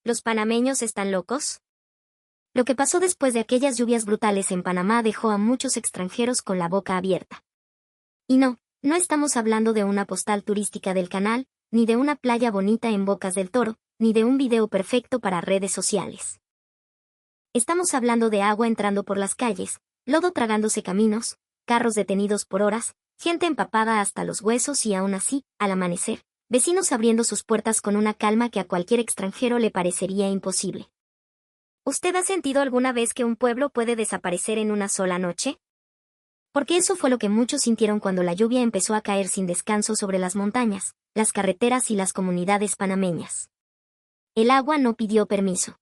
¿Los panameños están locos? Lo que pasó después de aquellas lluvias brutales en Panamá dejó a muchos extranjeros con la boca abierta. Y no estamos hablando de una postal turística del canal, ni de una playa bonita en Bocas del Toro, ni de un video perfecto para redes sociales. Estamos hablando de agua entrando por las calles, lodo tragándose caminos, carros detenidos por horas, gente empapada hasta los huesos y aún así, al amanecer, vecinos abriendo sus puertas con una calma que a cualquier extranjero le parecería imposible. ¿Usted ha sentido alguna vez que un pueblo puede desaparecer en una sola noche? Porque eso fue lo que muchos sintieron cuando la lluvia empezó a caer sin descanso sobre las montañas, las carreteras y las comunidades panameñas. El agua no pidió permiso.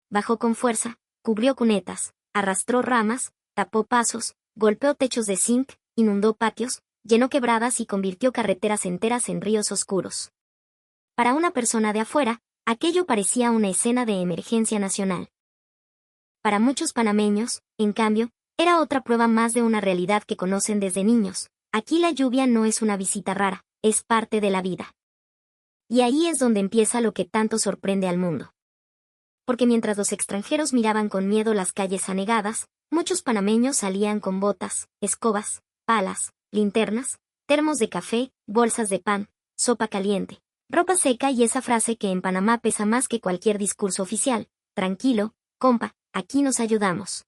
Bajó con fuerza, cubrió cunetas, arrastró ramas, tapó pasos, golpeó techos de zinc, inundó patios, llenó quebradas y convirtió carreteras enteras en ríos oscuros. Para una persona de afuera, aquello parecía una escena de emergencia nacional. Para muchos panameños, en cambio, era otra prueba más de una realidad que conocen desde niños. Aquí la lluvia no es una visita rara, es parte de la vida. Y ahí es donde empieza lo que tanto sorprende al mundo. Porque mientras los extranjeros miraban con miedo las calles anegadas, muchos panameños salían con botas, escobas, palas, linternas, termos de café, bolsas de pan, sopa caliente, ropa seca y esa frase que en Panamá pesa más que cualquier discurso oficial: tranquilo, compa, aquí nos ayudamos.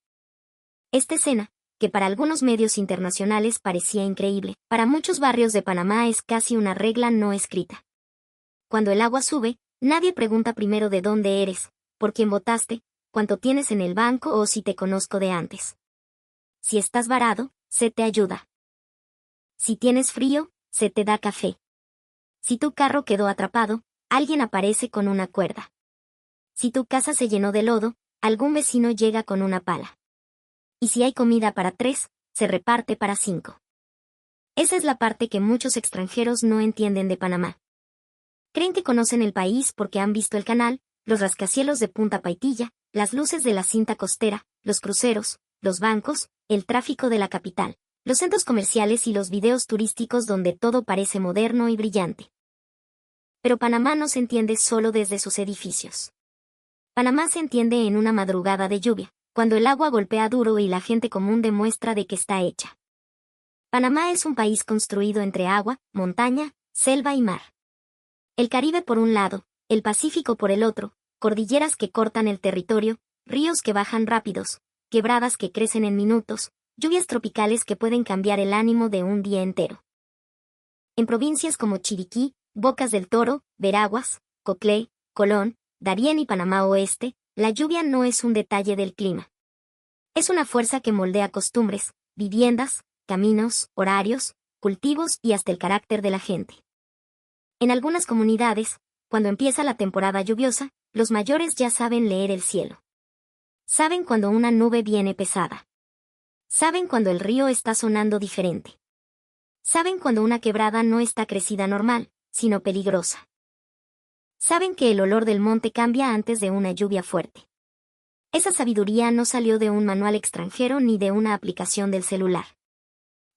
Esta escena, que para algunos medios internacionales parecía increíble, para muchos barrios de Panamá es casi una regla no escrita. Cuando el agua sube, nadie pregunta primero de dónde eres, por quién votaste, cuánto tienes en el banco o si te conozco de antes. Si estás varado, se te ayuda. Si tienes frío, se te da café. Si tu carro quedó atrapado, alguien aparece con una cuerda. Si tu casa se llenó de lodo, algún vecino llega con una pala. Y si hay comida para 3, se reparte para 5. Esa es la parte que muchos extranjeros no entienden de Panamá. Creen que conocen el país porque han visto el canal, los rascacielos de Punta Paitilla, las luces de la cinta costera, los cruceros, los bancos, el tráfico de la capital, los centros comerciales y los videos turísticos donde todo parece moderno y brillante. Pero Panamá no se entiende solo desde sus edificios. Panamá se entiende en una madrugada de lluvia, cuando el agua golpea duro y la gente común demuestra de qué está hecha. Panamá es un país construido entre agua, montaña, selva y mar. El Caribe por un lado, el Pacífico por el otro, cordilleras que cortan el territorio, ríos que bajan rápidos, quebradas que crecen en minutos, lluvias tropicales que pueden cambiar el ánimo de un día entero. En provincias como Chiriquí, Bocas del Toro, Veraguas, Coclé, Colón, Darién y Panamá Oeste, la lluvia no es un detalle del clima. Es una fuerza que moldea costumbres, viviendas, caminos, horarios, cultivos y hasta el carácter de la gente. En algunas comunidades, cuando empieza la temporada lluviosa, los mayores ya saben leer el cielo. Saben cuando una nube viene pesada. Saben cuando el río está sonando diferente. Saben cuando una quebrada no está crecida normal, sino peligrosa. Saben que el olor del monte cambia antes de una lluvia fuerte. Esa sabiduría no salió de un manual extranjero ni de una aplicación del celular.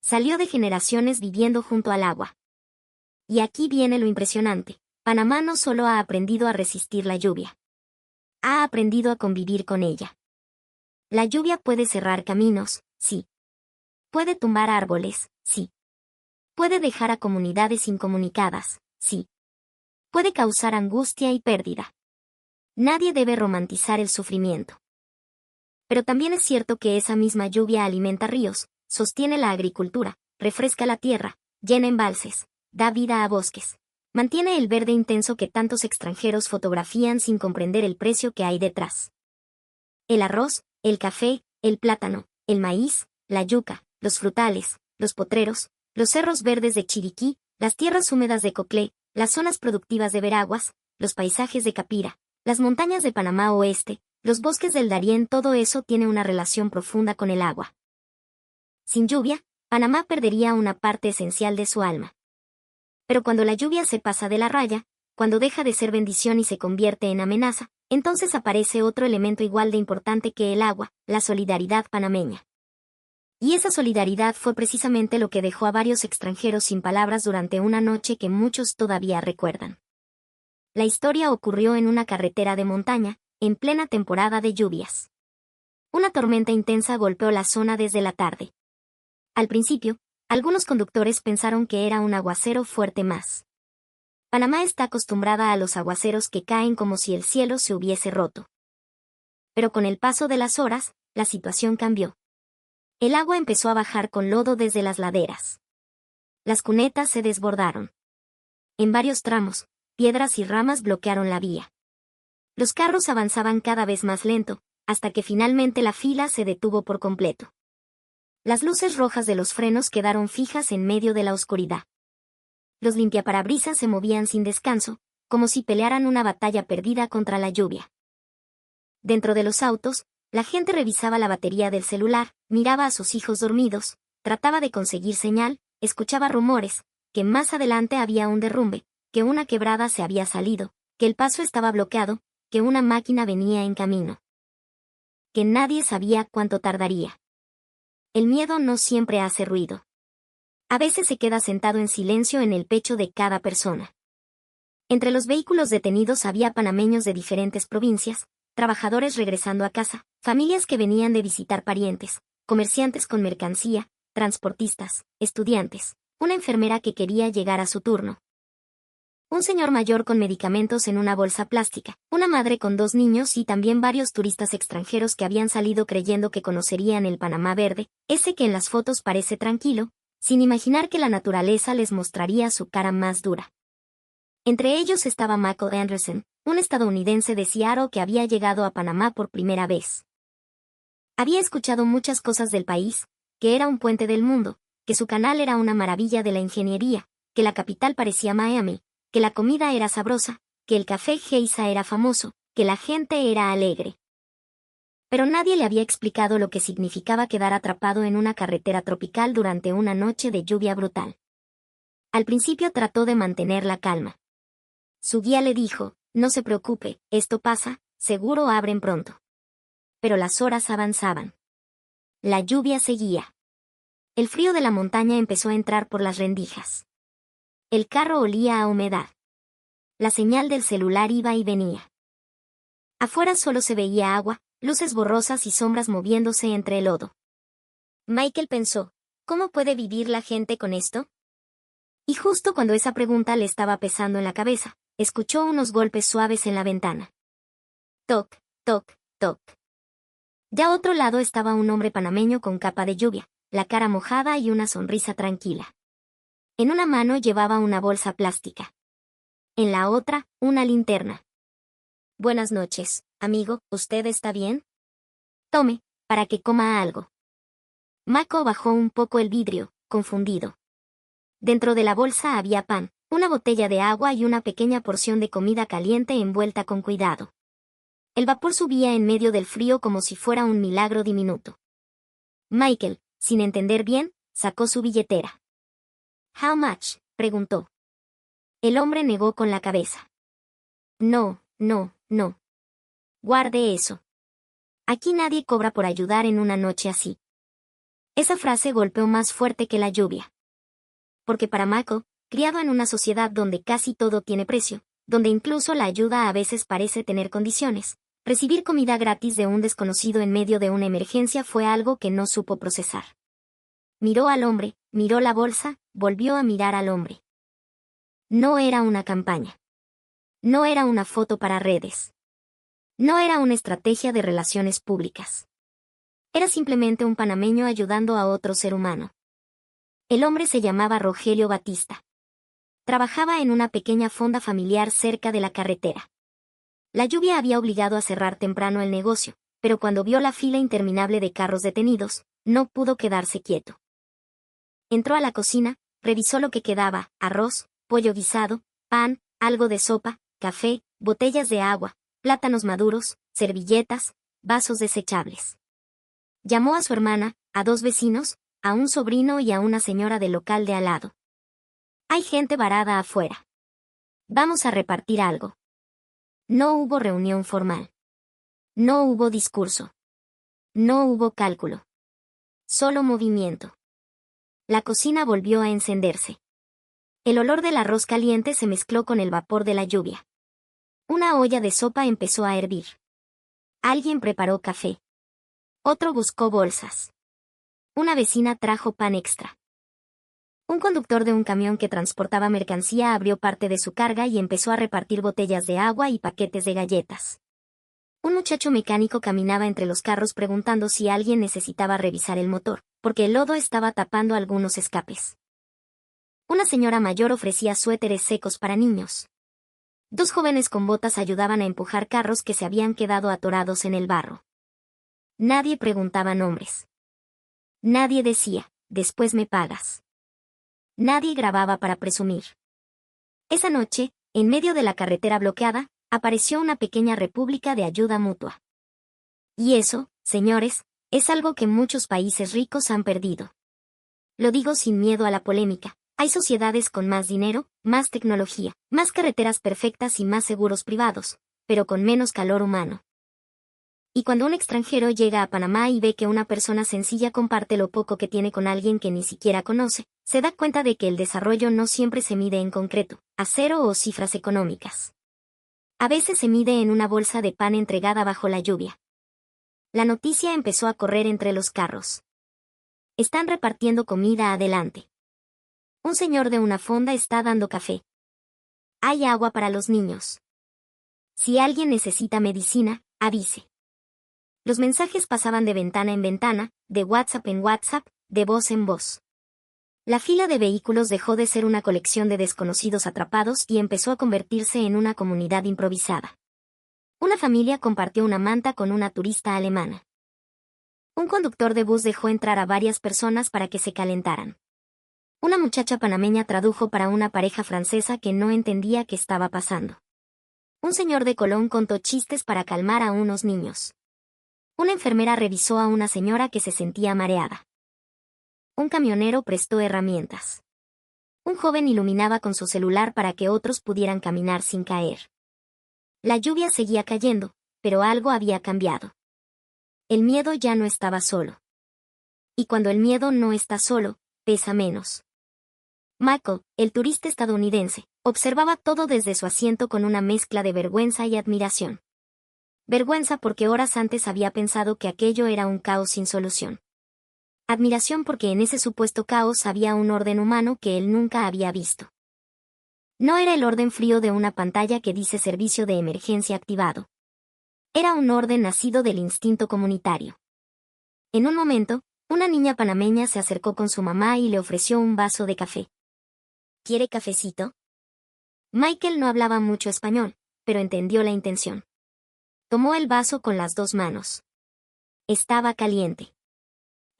Salió de generaciones viviendo junto al agua. Y aquí viene lo impresionante: Panamá no solo ha aprendido a resistir la lluvia. Ha aprendido a convivir con ella. La lluvia puede cerrar caminos, sí. Puede tumbar árboles, sí. Puede dejar a comunidades incomunicadas, sí. Puede causar angustia y pérdida. Nadie debe romantizar el sufrimiento. Pero también es cierto que esa misma lluvia alimenta ríos, sostiene la agricultura, refresca la tierra, llena embalses, da vida a bosques. Mantiene el verde intenso que tantos extranjeros fotografían sin comprender el precio que hay detrás. El arroz, el café, el plátano, el maíz, la yuca, los frutales, los potreros, los cerros verdes de Chiriquí, las tierras húmedas de Coclé, las zonas productivas de Veraguas, los paisajes de Capira, las montañas de Panamá Oeste, los bosques del Darién, todo eso tiene una relación profunda con el agua. Sin lluvia, Panamá perdería una parte esencial de su alma. Pero cuando la lluvia se pasa de la raya, cuando deja de ser bendición y se convierte en amenaza, entonces aparece otro elemento igual de importante que el agua: la solidaridad panameña. Y esa solidaridad fue precisamente lo que dejó a varios extranjeros sin palabras durante una noche que muchos todavía recuerdan. La historia ocurrió en una carretera de montaña, en plena temporada de lluvias. Una tormenta intensa golpeó la zona desde la tarde. Al principio, algunos conductores pensaron que era un aguacero fuerte más. Panamá está acostumbrada a los aguaceros que caen como si el cielo se hubiese roto. Pero con el paso de las horas, la situación cambió. El agua empezó a bajar con lodo desde las laderas. Las cunetas se desbordaron. En varios tramos, piedras y ramas bloquearon la vía. Los carros avanzaban cada vez más lento, hasta que finalmente la fila se detuvo por completo. Las luces rojas de los frenos quedaron fijas en medio de la oscuridad. Los limpiaparabrisas se movían sin descanso, como si pelearan una batalla perdida contra la lluvia. Dentro de los autos, la gente revisaba la batería del celular, miraba a sus hijos dormidos, trataba de conseguir señal, escuchaba rumores, que más adelante había un derrumbe, que una quebrada se había salido, que el paso estaba bloqueado, que una máquina venía en camino. Que nadie sabía cuánto tardaría. El miedo no siempre hace ruido. A veces se queda sentado en silencio en el pecho de cada persona. Entre los vehículos detenidos había panameños de diferentes provincias, trabajadores regresando a casa, familias que venían de visitar parientes, comerciantes con mercancía, transportistas, estudiantes, una enfermera que quería llegar a su turno. Un señor mayor con medicamentos en una bolsa plástica, una madre con 2 niños y también varios turistas extranjeros que habían salido creyendo que conocerían el Panamá verde, ese que en las fotos parece tranquilo, sin imaginar que la naturaleza les mostraría su cara más dura. Entre ellos estaba Michael Anderson, un estadounidense de Seattle que había llegado a Panamá por primera vez. Había escuchado muchas cosas del país, que era un puente del mundo, que su canal era una maravilla de la ingeniería, que la capital parecía Miami, que la comida era sabrosa, que el café Geisha era famoso, que la gente era alegre. Pero nadie le había explicado lo que significaba quedar atrapado en una carretera tropical durante una noche de lluvia brutal. Al principio trató de mantener la calma. Su guía le dijo, no se preocupe, esto pasa, seguro abren pronto. Pero las horas avanzaban. La lluvia seguía. El frío de la montaña empezó a entrar por las rendijas. El carro olía a humedad. La señal del celular iba y venía. Afuera solo se veía agua, luces borrosas y sombras moviéndose entre el lodo. Michael pensó, ¿cómo puede vivir la gente con esto? Y justo cuando esa pregunta le estaba pesando en la cabeza, escuchó unos golpes suaves en la ventana. Toc, toc, toc. Ya a otro lado estaba un hombre panameño con capa de lluvia, la cara mojada y una sonrisa tranquila. En una mano llevaba una bolsa plástica. En la otra, una linterna. Buenas noches, amigo, ¿usted está bien? Tome, para que coma algo. Mako bajó un poco el vidrio, confundido. Dentro de la bolsa había pan, una botella de agua y una pequeña porción de comida caliente envuelta con cuidado. El vapor subía en medio del frío como si fuera un milagro diminuto. Michael, sin entender bien, sacó su billetera. «¿How much?», preguntó. El hombre negó con la cabeza. «No, no, no. Guarde eso. Aquí nadie cobra por ayudar en una noche así». Esa frase golpeó más fuerte que la lluvia. Porque para Mako, criado en una sociedad donde casi todo tiene precio, donde incluso la ayuda a veces parece tener condiciones, recibir comida gratis de un desconocido en medio de una emergencia fue algo que no supo procesar. Miró al hombre, miró la bolsa, volvió a mirar al hombre. No era una campaña. No era una foto para redes. No era una estrategia de relaciones públicas. Era simplemente un panameño ayudando a otro ser humano. El hombre se llamaba Rogelio Batista. Trabajaba en una pequeña fonda familiar cerca de la carretera. La lluvia había obligado a cerrar temprano el negocio, pero cuando vio la fila interminable de carros detenidos, no pudo quedarse quieto. Entró a la cocina, revisó lo que quedaba, arroz, pollo guisado, pan, algo de sopa, café, botellas de agua, plátanos maduros, servilletas, vasos desechables. Llamó a su hermana, a 2 vecinos, a un sobrino y a una señora del local de al lado. Hay gente varada afuera. Vamos a repartir algo. No hubo reunión formal. No hubo discurso. No hubo cálculo. Solo movimiento. La cocina volvió a encenderse. El olor del arroz caliente se mezcló con el vapor de la lluvia. Una olla de sopa empezó a hervir. Alguien preparó café. Otro buscó bolsas. Una vecina trajo pan extra. Un conductor de un camión que transportaba mercancía abrió parte de su carga y empezó a repartir botellas de agua y paquetes de galletas. Un muchacho mecánico caminaba entre los carros preguntando si alguien necesitaba revisar el motor, porque el lodo estaba tapando algunos escapes. Una señora mayor ofrecía suéteres secos para niños. Dos jóvenes con botas ayudaban a empujar carros que se habían quedado atorados en el barro. Nadie preguntaba nombres. Nadie decía, después me pagas. Nadie grababa para presumir. Esa noche, en medio de la carretera bloqueada, apareció una pequeña república de ayuda mutua. Y eso, señores, es algo que muchos países ricos han perdido. Lo digo sin miedo a la polémica. Hay sociedades con más dinero, más tecnología, más carreteras perfectas y más seguros privados, pero con menos calor humano. Y cuando un extranjero llega a Panamá y ve que una persona sencilla comparte lo poco que tiene con alguien que ni siquiera conoce, se da cuenta de que el desarrollo no siempre se mide en concreto, a cero o cifras económicas. A veces se mide en una bolsa de pan entregada bajo la lluvia. La noticia empezó a correr entre los carros. Están repartiendo comida adelante. Un señor de una fonda está dando café. Hay agua para los niños. Si alguien necesita medicina, avise. Los mensajes pasaban de ventana en ventana, de WhatsApp en WhatsApp, de voz en voz. La fila de vehículos dejó de ser una colección de desconocidos atrapados y empezó a convertirse en una comunidad improvisada. Una familia compartió una manta con una turista alemana. Un conductor de bus dejó entrar a varias personas para que se calentaran. Una muchacha panameña tradujo para una pareja francesa que no entendía qué estaba pasando. Un señor de Colón contó chistes para calmar a unos niños. Una enfermera revisó a una señora que se sentía mareada. Un camionero prestó herramientas. Un joven iluminaba con su celular para que otros pudieran caminar sin caer. La lluvia seguía cayendo, pero algo había cambiado. El miedo ya no estaba solo. Y cuando el miedo no está solo, pesa menos. Michael, el turista estadounidense, observaba todo desde su asiento con una mezcla de vergüenza y admiración. Vergüenza porque horas antes había pensado que aquello era un caos sin solución. Admiración porque en ese supuesto caos había un orden humano que él nunca había visto. No era el orden frío de una pantalla que dice servicio de emergencia activado. Era un orden nacido del instinto comunitario. En un momento, una niña panameña se acercó con su mamá y le ofreció un vaso de café. ¿Quiere cafecito? Michael no hablaba mucho español, pero entendió la intención. Tomó el vaso con las dos manos. Estaba caliente.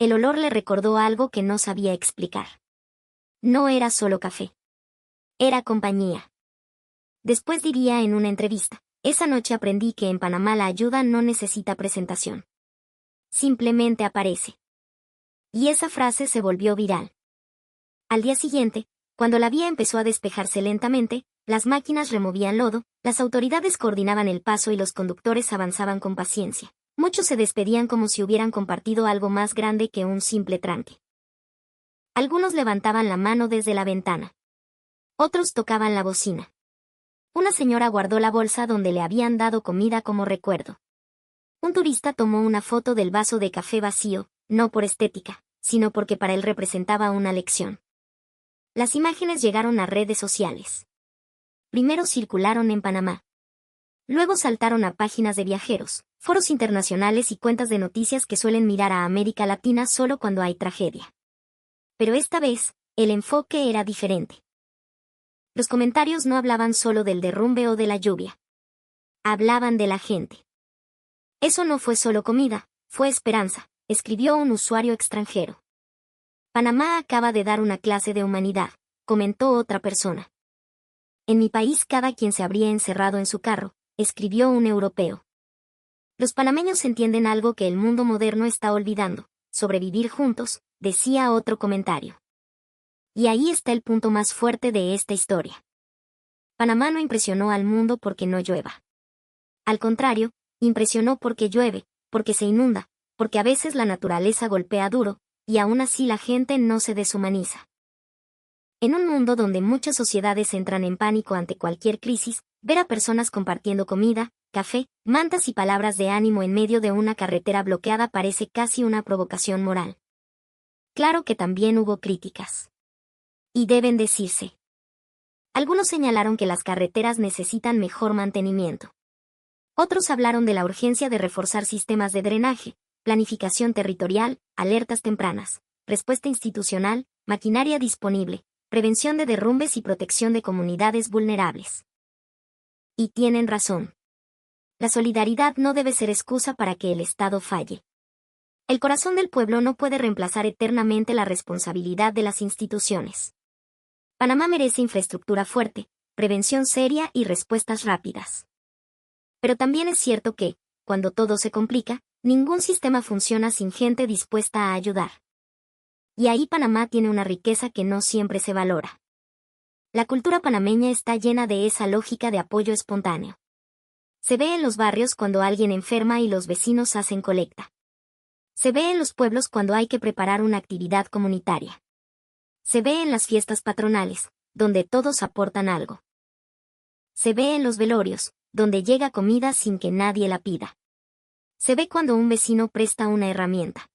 El olor le recordó algo que no sabía explicar. No era solo café. Era compañía. Después diría en una entrevista, esa noche aprendí que en Panamá la ayuda no necesita presentación. Simplemente aparece. Y esa frase se volvió viral. Al día siguiente, cuando la vía empezó a despejarse lentamente, las máquinas removían lodo, las autoridades coordinaban el paso y los conductores avanzaban con paciencia. Muchos se despedían como si hubieran compartido algo más grande que un simple tranque. Algunos levantaban la mano desde la ventana. Otros tocaban la bocina. Una señora guardó la bolsa donde le habían dado comida como recuerdo. Un turista tomó una foto del vaso de café vacío, no por estética, sino porque para él representaba una lección. Las imágenes llegaron a redes sociales. Primero circularon en Panamá. Luego saltaron a páginas de viajeros, foros internacionales y cuentas de noticias que suelen mirar a América Latina solo cuando hay tragedia. Pero esta vez, el enfoque era diferente. Los comentarios no hablaban solo del derrumbe o de la lluvia. Hablaban de la gente. Eso no fue solo comida, fue esperanza, escribió un usuario extranjero. Panamá acaba de dar una clase de humanidad, comentó otra persona. En mi país cada quien se habría encerrado en su carro, escribió un europeo. Los panameños entienden algo que el mundo moderno está olvidando, sobrevivir juntos, decía otro comentario. Y ahí está el punto más fuerte de esta historia. Panamá no impresionó al mundo porque no llueva. Al contrario, impresionó porque llueve, porque se inunda, porque a veces la naturaleza golpea duro, y aún así la gente no se deshumaniza. En un mundo donde muchas sociedades entran en pánico ante cualquier crisis, Ver a personas compartiendo comida, café, mantas y palabras de ánimo en medio de una carretera bloqueada parece casi una provocación moral. Claro que también hubo críticas. Y deben decirse. Algunos señalaron que las carreteras necesitan mejor mantenimiento. Otros hablaron de la urgencia de reforzar sistemas de drenaje, planificación territorial, alertas tempranas, respuesta institucional, maquinaria disponible, prevención de derrumbes y protección de comunidades vulnerables. Y tienen razón. La solidaridad no debe ser excusa para que el Estado falle. El corazón del pueblo no puede reemplazar eternamente la responsabilidad de las instituciones. Panamá merece infraestructura fuerte, prevención seria y respuestas rápidas. Pero también es cierto que, cuando todo se complica, ningún sistema funciona sin gente dispuesta a ayudar. Y ahí Panamá tiene una riqueza que no siempre se valora. La cultura panameña está llena de esa lógica de apoyo espontáneo. Se ve en los barrios cuando alguien enferma y los vecinos hacen colecta. Se ve en los pueblos cuando hay que preparar una actividad comunitaria. Se ve en las fiestas patronales, donde todos aportan algo. Se ve en los velorios, donde llega comida sin que nadie la pida. Se ve cuando un vecino presta una herramienta.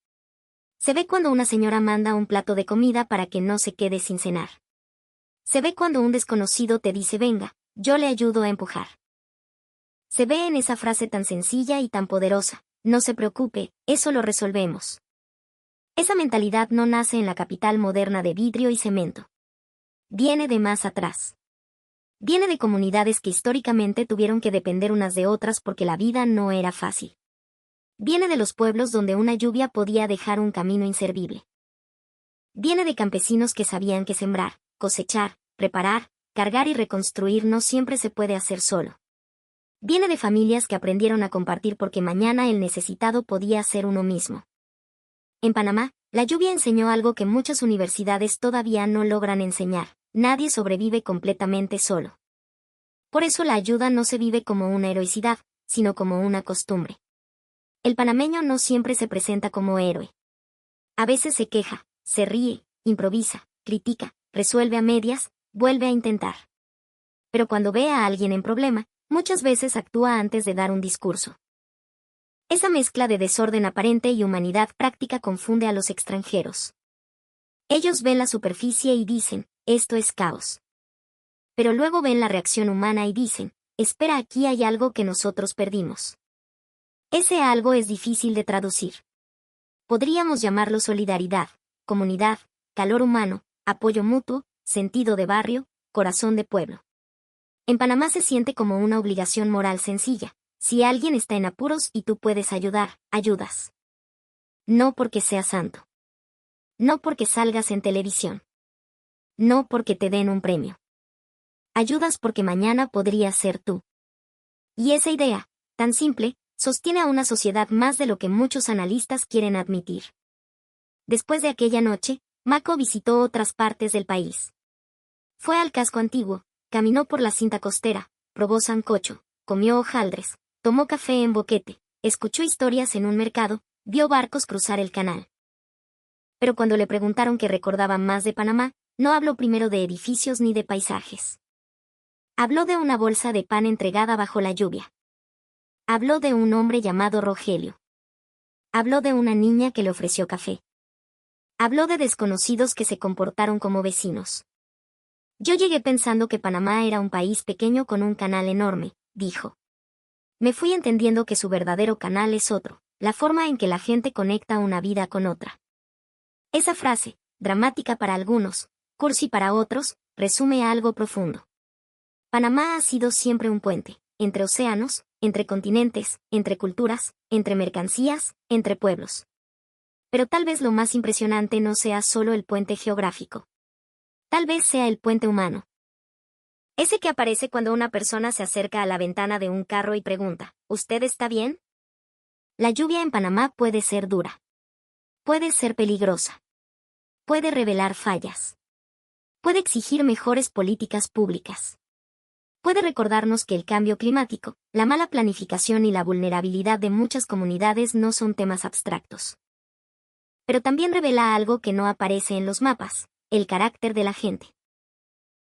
Se ve cuando una señora manda un plato de comida para que no se quede sin cenar. Se ve cuando un desconocido te dice venga, yo le ayudo a empujar. Se ve en esa frase tan sencilla y tan poderosa, no se preocupe, eso lo resolvemos. Esa mentalidad no nace en la capital moderna de vidrio y cemento. Viene de más atrás. Viene de comunidades que históricamente tuvieron que depender unas de otras porque la vida no era fácil. Viene de los pueblos donde una lluvia podía dejar un camino inservible. Viene de campesinos que sabían que sembrar, cosechar, preparar, cargar y reconstruir no siempre se puede hacer solo. Viene de familias que aprendieron a compartir porque mañana el necesitado podía ser uno mismo. En Panamá, la lluvia enseñó algo que muchas universidades todavía no logran enseñar: nadie sobrevive completamente solo. Por eso la ayuda no se vive como una heroicidad, sino como una costumbre. El panameño no siempre se presenta como héroe. A veces se queja, se ríe, improvisa, critica, resuelve a medias, vuelve a intentar. Pero cuando ve a alguien en problema, muchas veces actúa antes de dar un discurso. Esa mezcla de desorden aparente y humanidad práctica confunde a los extranjeros. Ellos ven la superficie y dicen, esto es caos. Pero luego ven la reacción humana y dicen, espera, aquí hay algo que nosotros perdimos. Ese algo es difícil de traducir. Podríamos llamarlo solidaridad, comunidad, calor humano, apoyo mutuo, sentido de barrio, corazón de pueblo. En Panamá se siente como una obligación moral sencilla. Si alguien está en apuros y tú puedes ayudar, ayudas. No porque seas santo. No porque salgas en televisión. No porque te den un premio. Ayudas porque mañana podrías ser tú. Y esa idea, tan simple, sostiene a una sociedad más de lo que muchos analistas quieren admitir. Después de aquella noche, Mako visitó otras partes del país. Fue al casco antiguo, caminó por la cinta costera, probó sancocho, comió hojaldres, tomó café en Boquete, escuchó historias en un mercado, vio barcos cruzar el canal. Pero cuando le preguntaron qué recordaba más de Panamá, no habló primero de edificios ni de paisajes. Habló de una bolsa de pan entregada bajo la lluvia. Habló de un hombre llamado Rogelio. Habló de una niña que le ofreció café. Habló de desconocidos que se comportaron como vecinos. Yo llegué pensando que Panamá era un país pequeño con un canal enorme, dijo. Me fui entendiendo que su verdadero canal es otro, la forma en que la gente conecta una vida con otra. Esa frase, dramática para algunos, cursi para otros, resume algo profundo. Panamá ha sido siempre un puente, entre océanos, entre continentes, entre culturas, entre mercancías, entre pueblos. Pero tal vez lo más impresionante no sea solo el puente geográfico. Tal vez sea el puente humano. Ese que aparece cuando una persona se acerca a la ventana de un carro y pregunta, ¿usted está bien? La lluvia en Panamá puede ser dura. Puede ser peligrosa. Puede revelar fallas. Puede exigir mejores políticas públicas. Puede recordarnos que el cambio climático, la mala planificación y la vulnerabilidad de muchas comunidades no son temas abstractos. Pero también revela algo que no aparece en los mapas, el carácter de la gente.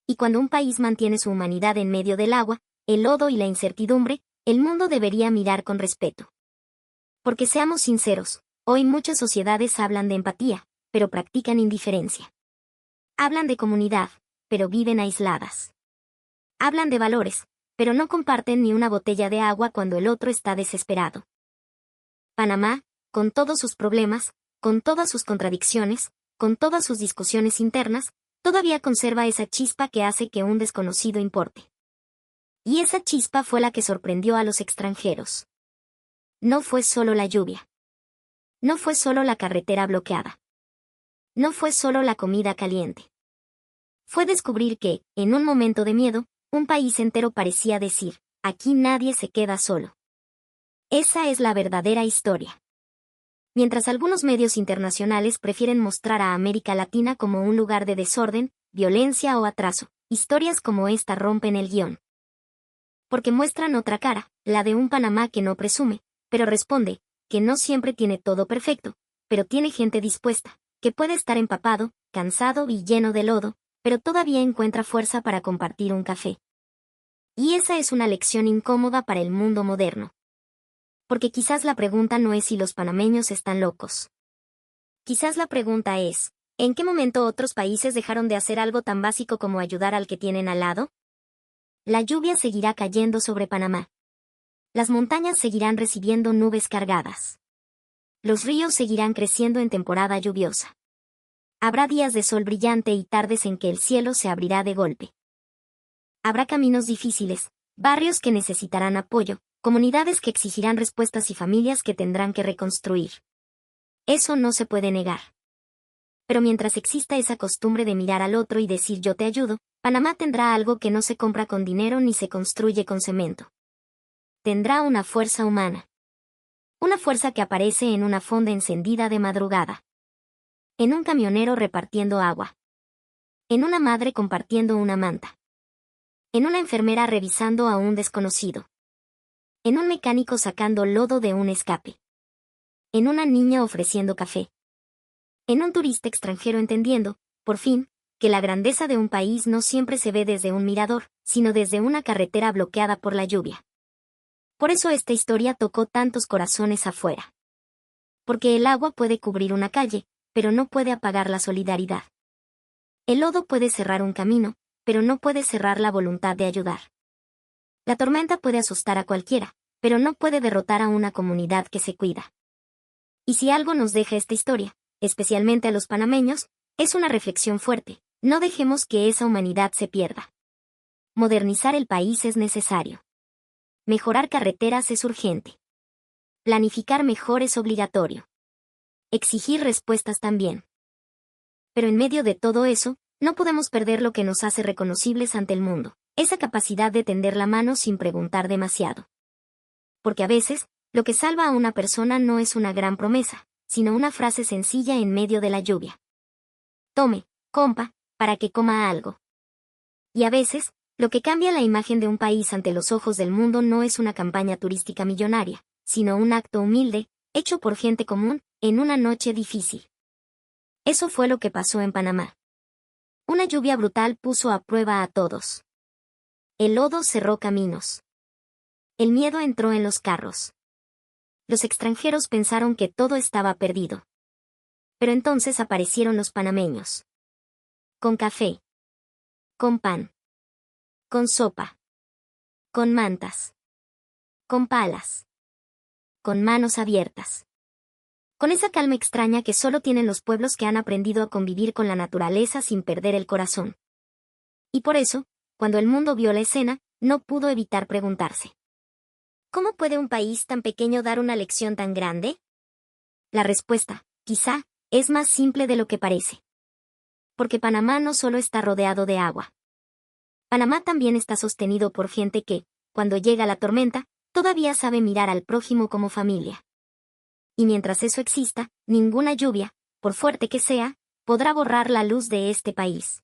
Y cuando un país mantiene su humanidad en medio del agua, el lodo y la incertidumbre, el mundo debería mirar con respeto. Porque seamos sinceros, hoy muchas sociedades hablan de empatía, pero practican indiferencia. Hablan de comunidad, pero viven aisladas. Hablan de valores, pero no comparten ni una botella de agua cuando el otro está desesperado. Panamá, con todos sus problemas, con todas sus contradicciones, con todas sus discusiones internas, todavía conserva esa chispa que hace que un desconocido importe. Y esa chispa fue la que sorprendió a los extranjeros. No fue solo la lluvia. No fue solo la carretera bloqueada. No fue solo la comida caliente. Fue descubrir que, en un momento de miedo, un país entero parecía decir, aquí nadie se queda solo. Esa es la verdadera historia. Mientras algunos medios internacionales prefieren mostrar a América Latina como un lugar de desorden, violencia o atraso, historias como esta rompen el guión. Porque muestran otra cara, la de un Panamá que no presume, pero responde, que no siempre tiene todo perfecto, pero tiene gente dispuesta, que puede estar empapado, cansado y lleno de lodo, pero todavía encuentra fuerza para compartir un café. Y esa es una lección incómoda para el mundo moderno. Porque quizás la pregunta no es si los panameños están locos. Quizás la pregunta es, ¿en qué momento otros países dejaron de hacer algo tan básico como ayudar al que tienen al lado? La lluvia seguirá cayendo sobre Panamá. Las montañas seguirán recibiendo nubes cargadas. Los ríos seguirán creciendo en temporada lluviosa. Habrá días de sol brillante y tardes en que el cielo se abrirá de golpe. Habrá caminos difíciles, barrios que necesitarán apoyo, comunidades que exigirán respuestas y familias que tendrán que reconstruir. Eso no se puede negar. Pero mientras exista esa costumbre de mirar al otro y decir yo te ayudo, Panamá tendrá algo que no se compra con dinero ni se construye con cemento. Tendrá una fuerza humana. Una fuerza que aparece en una fonda encendida de madrugada. En un camionero repartiendo agua. En una madre compartiendo una manta. En una enfermera revisando a un desconocido. En un mecánico sacando lodo de un escape. En una niña ofreciendo café. En un turista extranjero entendiendo, por fin, que la grandeza de un país no siempre se ve desde un mirador, sino desde una carretera bloqueada por la lluvia. Por eso esta historia tocó tantos corazones afuera. Porque el agua puede cubrir una calle, pero no puede apagar la solidaridad. El lodo puede cerrar un camino, pero no puede cerrar la voluntad de ayudar. La tormenta puede asustar a cualquiera, pero no puede derrotar a una comunidad que se cuida. Y si algo nos deja esta historia, especialmente a los panameños, es una reflexión fuerte: no dejemos que esa humanidad se pierda. Modernizar el país es necesario. Mejorar carreteras es urgente. Planificar mejor es obligatorio. Exigir respuestas también. Pero en medio de todo eso, no podemos perder lo que nos hace reconocibles ante el mundo, esa capacidad de tender la mano sin preguntar demasiado. Porque a veces, lo que salva a una persona no es una gran promesa, sino una frase sencilla en medio de la lluvia. Tome, compa, para que coma algo. Y a veces, lo que cambia la imagen de un país ante los ojos del mundo no es una campaña turística millonaria, sino un acto humilde, hecho por gente común, en una noche difícil. Eso fue lo que pasó en Panamá. Una lluvia brutal puso a prueba a todos. El lodo cerró caminos. El miedo entró en los carros. Los extranjeros pensaron que todo estaba perdido. Pero entonces aparecieron los panameños. Con café. Con pan. Con sopa. Con mantas. Con palas. Con manos abiertas. Con esa calma extraña que solo tienen los pueblos que han aprendido a convivir con la naturaleza sin perder el corazón. Y por eso, cuando el mundo vio la escena, no pudo evitar preguntarse: ¿cómo puede un país tan pequeño dar una lección tan grande? La respuesta, quizá, es más simple de lo que parece. Porque Panamá no solo está rodeado de agua. Panamá también está sostenido por gente que, cuando llega la tormenta, todavía sabe mirar al prójimo como familia. Y mientras eso exista, ninguna lluvia, por fuerte que sea, podrá borrar la luz de este país.